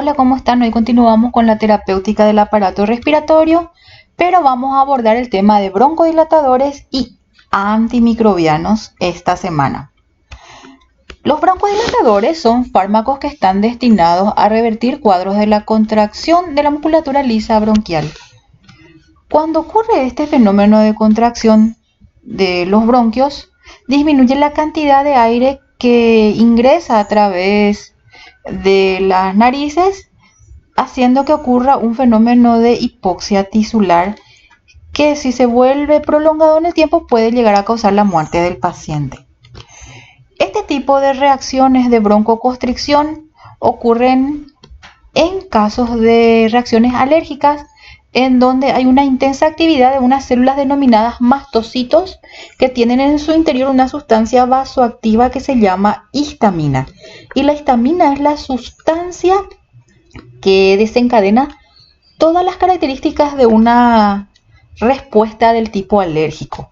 Hola, ¿cómo están? Hoy continuamos con la terapéutica del aparato respiratorio, pero vamos a abordar el tema de broncodilatadores y antimicrobianos esta semana. Los broncodilatadores son fármacos que están destinados a revertir cuadros de la contracción de la musculatura lisa bronquial. Cuando ocurre este fenómeno de contracción de los bronquios, disminuye la cantidad de aire que ingresa a través de las narices, haciendo que ocurra un fenómeno de hipoxia tisular que, si se vuelve prolongado en el tiempo, puede llegar a causar la muerte del paciente. Este tipo de reacciones de broncoconstricción ocurren en casos de reacciones alérgicas, en donde hay una intensa actividad de unas células denominadas mastocitos que tienen en su interior una sustancia vasoactiva que se llama histamina. Y la histamina es la sustancia que desencadena todas las características de una respuesta del tipo alérgico.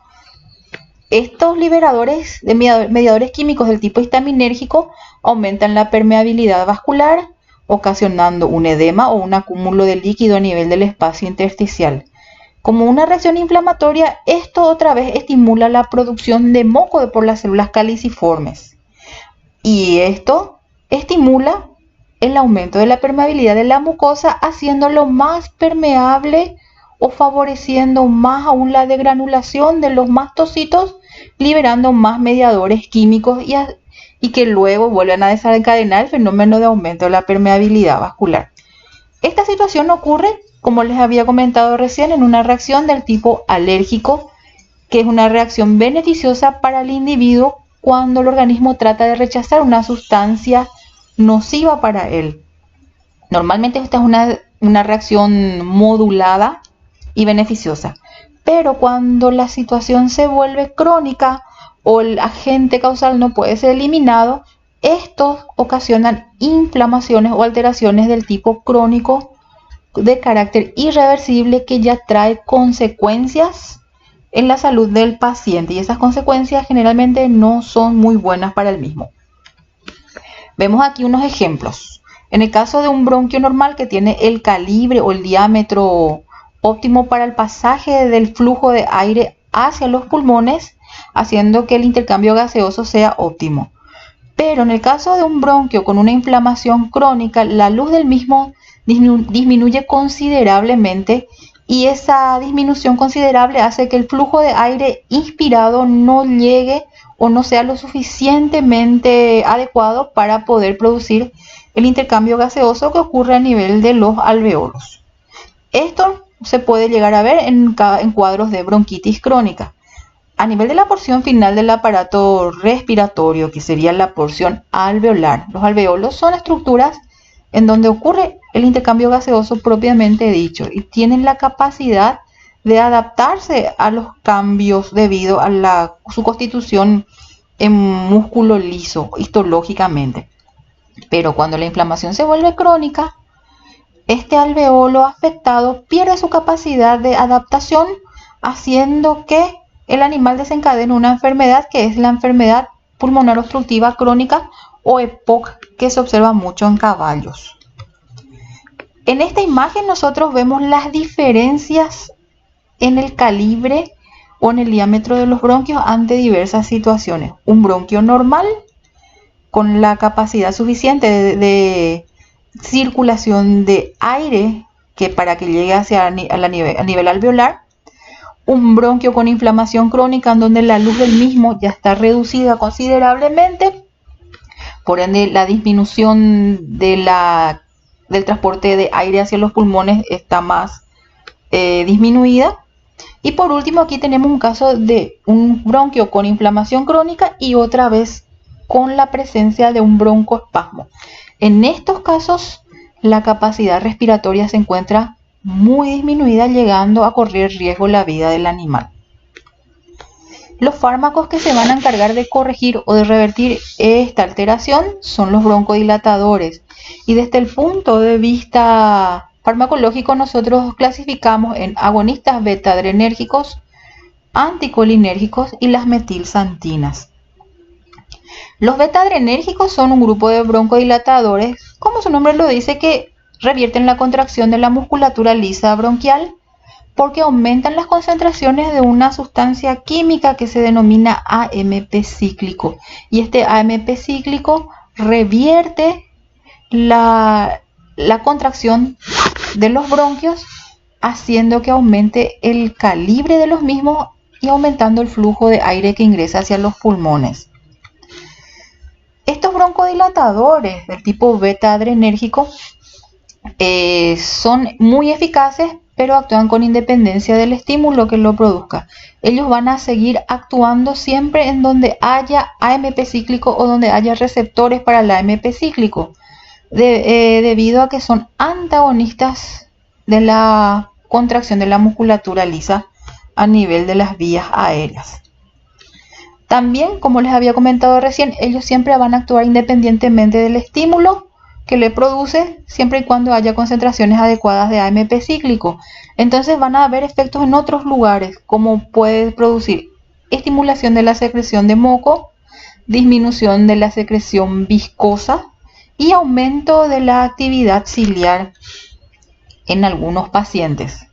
Estos liberadores de mediadores químicos del tipo histaminérgico aumentan la permeabilidad vascular, ocasionando un edema o un acúmulo de líquido a nivel del espacio intersticial. Como una reacción inflamatoria, esto otra vez estimula la producción de moco por las células caliciformes. Y esto estimula el aumento de la permeabilidad de la mucosa, haciéndolo más permeable o favoreciendo más aún la degranulación de los mastocitos, liberando más mediadores químicos y que luego vuelven a desencadenar el fenómeno de aumento de la permeabilidad vascular. Esta situación ocurre, como les había comentado recién, en una reacción del tipo alérgico, que es una reacción beneficiosa para el individuo cuando el organismo trata de rechazar una sustancia nociva para él. Normalmente esta es una reacción modulada y beneficiosa, pero cuando la situación se vuelve crónica o el agente causal no puede ser eliminado, estos ocasionan inflamaciones o alteraciones del tipo crónico de carácter irreversible que ya trae consecuencias en la salud del paciente, y esas consecuencias generalmente no son muy buenas para el mismo. Vemos aquí unos ejemplos. En el caso de un bronquio normal que tiene el calibre o el diámetro óptimo para el pasaje del flujo de aire hacia los pulmones, haciendo que el intercambio gaseoso sea óptimo. Pero en el caso de un bronquio con una inflamación crónica, la luz del mismo disminuye considerablemente, y esa disminución considerable hace que el flujo de aire inspirado no llegue o no sea lo suficientemente adecuado para poder producir el intercambio gaseoso que ocurre a nivel de los alveolos. Esto se puede llegar a ver en cuadros de bronquitis crónica. A nivel de la porción final del aparato respiratorio, que sería la porción alveolar, los alveolos son estructuras en donde ocurre el intercambio gaseoso propiamente dicho y tienen la capacidad de adaptarse a los cambios debido a su constitución en músculo liso histológicamente. Pero cuando la inflamación se vuelve crónica, este alveolo afectado pierde su capacidad de adaptación, haciendo que el animal desencadene una enfermedad que es la enfermedad pulmonar obstructiva crónica o EPOC, que se observa mucho en caballos. En esta imagen nosotros vemos las diferencias en el calibre o en el diámetro de los bronquios ante diversas situaciones. Un bronquio normal con la capacidad suficiente de circulación de aire que para que llegue a nivel alveolar. Un bronquio con inflamación crónica en donde la luz del mismo ya está reducida considerablemente, por ende la disminución del transporte de aire hacia los pulmones está más disminuida. Y por último aquí tenemos un caso de un bronquio con inflamación crónica y otra vez con la presencia de un broncoespasmo. En estos casos la capacidad respiratoria se encuentra muy disminuida, llegando a correr riesgo la vida del animal. Los fármacos que se van a encargar de corregir o de revertir esta alteración son los broncodilatadores, y desde el punto de vista farmacológico nosotros clasificamos en agonistas beta-adrenérgicos, anticolinérgicos y las metilsantinas. Los beta-adrenérgicos son un grupo de broncodilatadores, como su nombre lo dice, que revierten la contracción de la musculatura lisa bronquial porque aumentan las concentraciones de una sustancia química que se denomina AMP cíclico. Y este AMP cíclico revierte la contracción de los bronquios, haciendo que aumente el calibre de los mismos y aumentando el flujo de aire que ingresa hacia los pulmones. Estos broncodilatadores del tipo beta adrenérgico son muy eficaces, pero actúan con independencia del estímulo que lo produzca. Ellos van a seguir actuando siempre en donde haya AMP cíclico o donde haya receptores para el AMP cíclico, debido a que son antagonistas de la contracción de la musculatura lisa a nivel de las vías aéreas. También, como les había comentado recién, ellos siempre van a actuar independientemente del estímulo que le produce, siempre y cuando haya concentraciones adecuadas de AMP cíclico. Entonces van a haber efectos en otros lugares, como puede producir estimulación de la secreción de moco, disminución de la secreción viscosa y aumento de la actividad ciliar en algunos pacientes.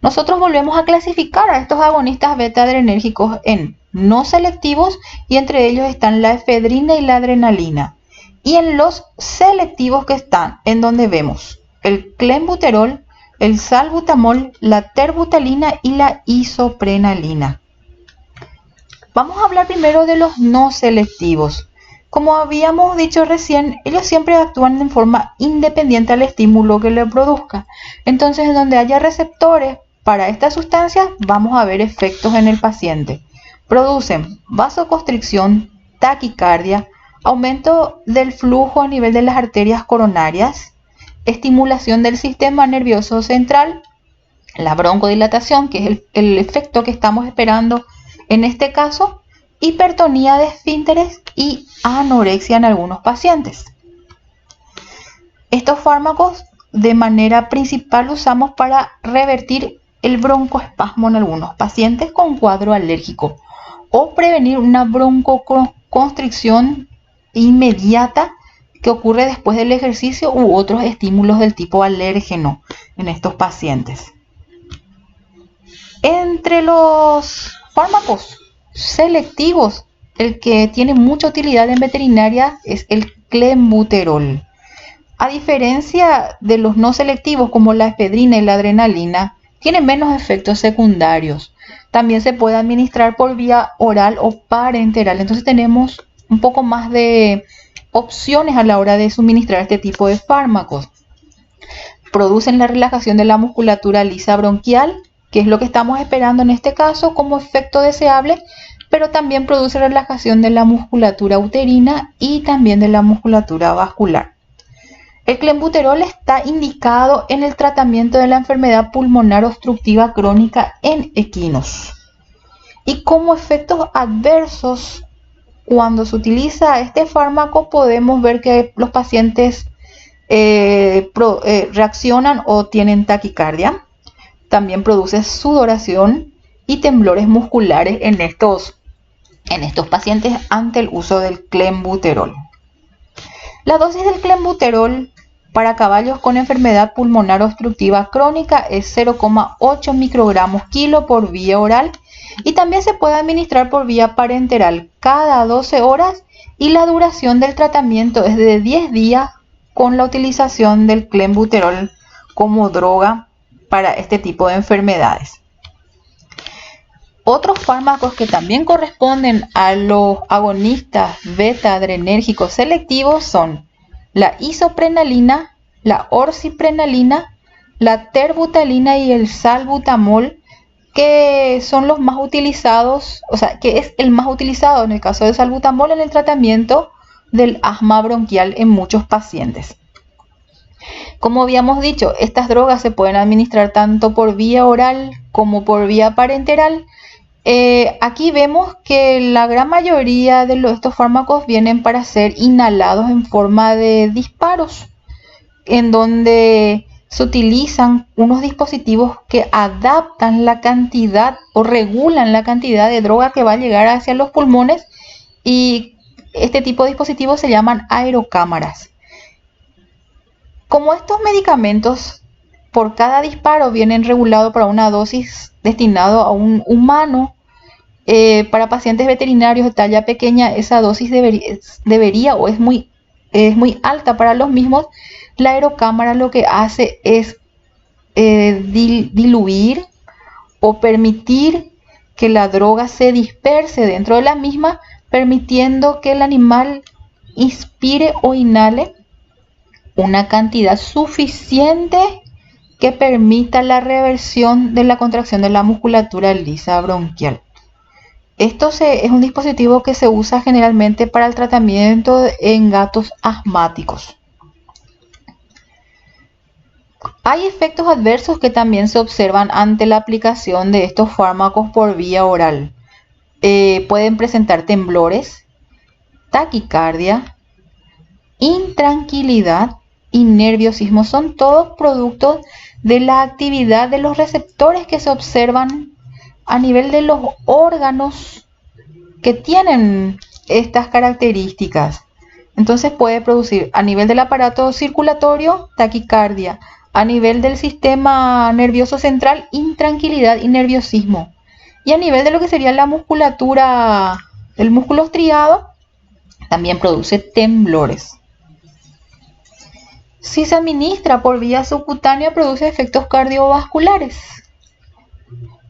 Nosotros volvemos a clasificar a estos agonistas beta adrenérgicos en no selectivos, y entre ellos están la efedrina y la adrenalina. Y en los selectivos, que están en donde vemos el clenbuterol, el salbutamol, la terbutalina y la isoprenalina. Vamos a hablar primero de los no selectivos. Como habíamos dicho recién, ellos siempre actúan en forma independiente al estímulo que le produzca. Entonces, en donde haya receptores para estas sustancias, vamos a ver efectos en el paciente. Producen vasoconstricción, taquicardia, aumento del flujo a nivel de las arterias coronarias, estimulación del sistema nervioso central, la broncodilatación, que es el efecto que estamos esperando en este caso, hipertonía de esfínteres y anorexia en algunos pacientes. Estos fármacos de manera principal usamos para revertir el broncoespasmo en algunos pacientes con cuadro alérgico o prevenir una broncoconstricción inmediata que ocurre después del ejercicio u otros estímulos del tipo alérgeno en estos pacientes. Entre los fármacos selectivos, el que tiene mucha utilidad en veterinaria es el clenbuterol. A diferencia de los no selectivos como la efedrina y la adrenalina, tiene menos efectos secundarios. También se puede administrar por vía oral o parenteral. Entonces tenemos un poco más de opciones a la hora de suministrar este tipo de fármacos. Producen la relajación de la musculatura lisa bronquial, que es lo que estamos esperando en este caso como efecto deseable, pero también produce relajación de la musculatura uterina y también de la musculatura vascular. El clenbuterol está indicado en el tratamiento de la enfermedad pulmonar obstructiva crónica en equinos. Y como efectos adversos, cuando se utiliza este fármaco, podemos ver que los pacientes reaccionan o tienen taquicardia. También produce sudoración y temblores musculares en estos pacientes ante el uso del clenbuterol. La dosis del clenbuterol para caballos con enfermedad pulmonar obstructiva crónica es 0,8 microgramos kilo por vía oral, y también se puede administrar por vía parenteral cada 12 horas, y la duración del tratamiento es de 10 días con la utilización del clenbuterol como droga para este tipo de enfermedades. Otros fármacos que también corresponden a los agonistas beta adrenérgicos selectivos son la isoprenalina, la orsiprenalina, la terbutalina y el salbutamol, que son los más utilizados, que es el más utilizado en el caso de salbutamol en el tratamiento del asma bronquial en muchos pacientes. Como habíamos dicho, estas drogas se pueden administrar tanto por vía oral como por vía parenteral. Aquí vemos que la gran mayoría de estos fármacos vienen para ser inhalados en forma de disparos, en donde se utilizan unos dispositivos que adaptan la cantidad o regulan la cantidad de droga que va a llegar hacia los pulmones, y este tipo de dispositivos se llaman aerocámaras. Como estos medicamentos por cada disparo vienen regulados para una dosis destinado a un humano, para pacientes veterinarios de talla pequeña esa dosis debería o es muy alta para los mismos. La aerocámara lo que hace es diluir o permitir que la droga se disperse dentro de la misma, permitiendo que el animal inspire o inhale una cantidad suficiente que permita la reversión de la contracción de la musculatura lisa bronquial. Esto es un dispositivo que se usa generalmente para el tratamiento en gatos asmáticos. Hay efectos adversos que también se observan ante la aplicación de estos fármacos por vía oral. Pueden presentar temblores, taquicardia, intranquilidad y nerviosismo. Son todos productos de la actividad de los receptores que se observan a nivel de los órganos que tienen estas características. Entonces puede producir a nivel del aparato circulatorio taquicardia, a nivel del sistema nervioso central intranquilidad y nerviosismo, y a nivel de lo que sería la musculatura, el músculo estriado, también produce temblores. Si se administra por vía subcutánea produce efectos cardiovasculares,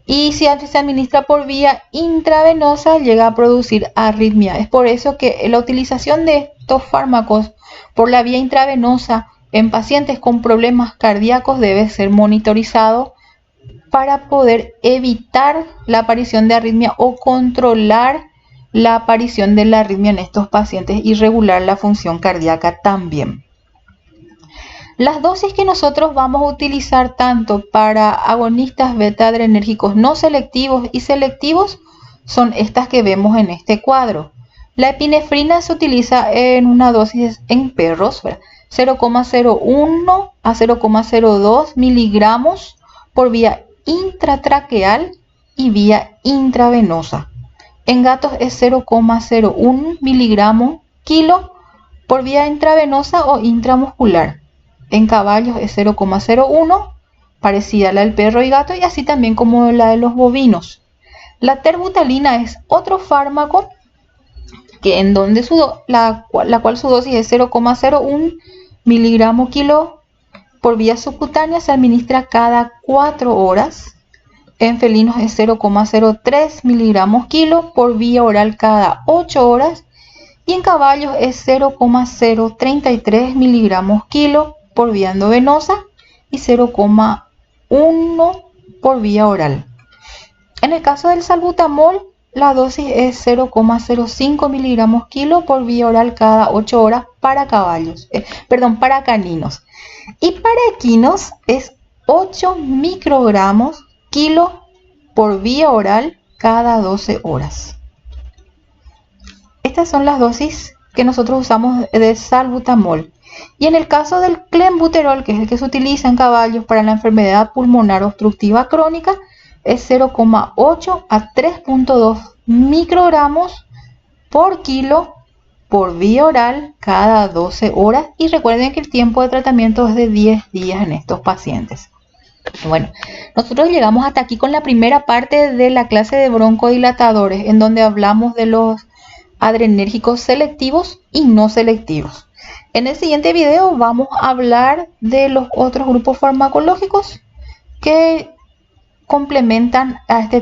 y si se administra por vía intravenosa llega a producir arritmia. Es por eso que la utilización de estos fármacos por la vía intravenosa en pacientes con problemas cardíacos debe ser monitorizado para poder evitar la aparición de arritmia o controlar la aparición de la arritmia en estos pacientes y regular la función cardíaca también. Las dosis que nosotros vamos a utilizar tanto para agonistas beta-adrenérgicos no selectivos y selectivos son estas que vemos en este cuadro. La epinefrina se utiliza en una dosis en perros, 0,01 a 0,02 miligramos por vía intratraqueal y vía intravenosa. En gatos es 0,01 miligramos kilo por vía intravenosa o intramuscular. En caballos es 0,01, parecida a la del perro y gato, y así también como la de los bovinos. La terbutalina es otro fármaco que en donde la cual su dosis es 0,01 miligramos kilo por vía subcutánea, se administra cada 4 horas. En felinos es 0,03 miligramos kilo por vía oral cada 8 horas. Y en caballos es 0,033 miligramos kilo por vía endovenosa y 0,1 por vía oral. En el caso del salbutamol, la dosis es 0,05 miligramos kilo por vía oral cada 8 horas para para caninos. Y para equinos es 8 microgramos kilo por vía oral cada 12 horas. Estas son las dosis que nosotros usamos de salbutamol. Y en el caso del clenbuterol, que es el que se utiliza en caballos para la enfermedad pulmonar obstructiva crónica, es 0,8 a 3,2 microgramos por kilo por vía oral cada 12 horas. Y recuerden que el tiempo de tratamiento es de 10 días en estos pacientes. Bueno, nosotros llegamos hasta aquí con la primera parte de la clase de broncodilatadores, en donde hablamos de los adrenérgicos selectivos y no selectivos. En el siguiente video vamos a hablar de los otros grupos farmacológicos que complementan a este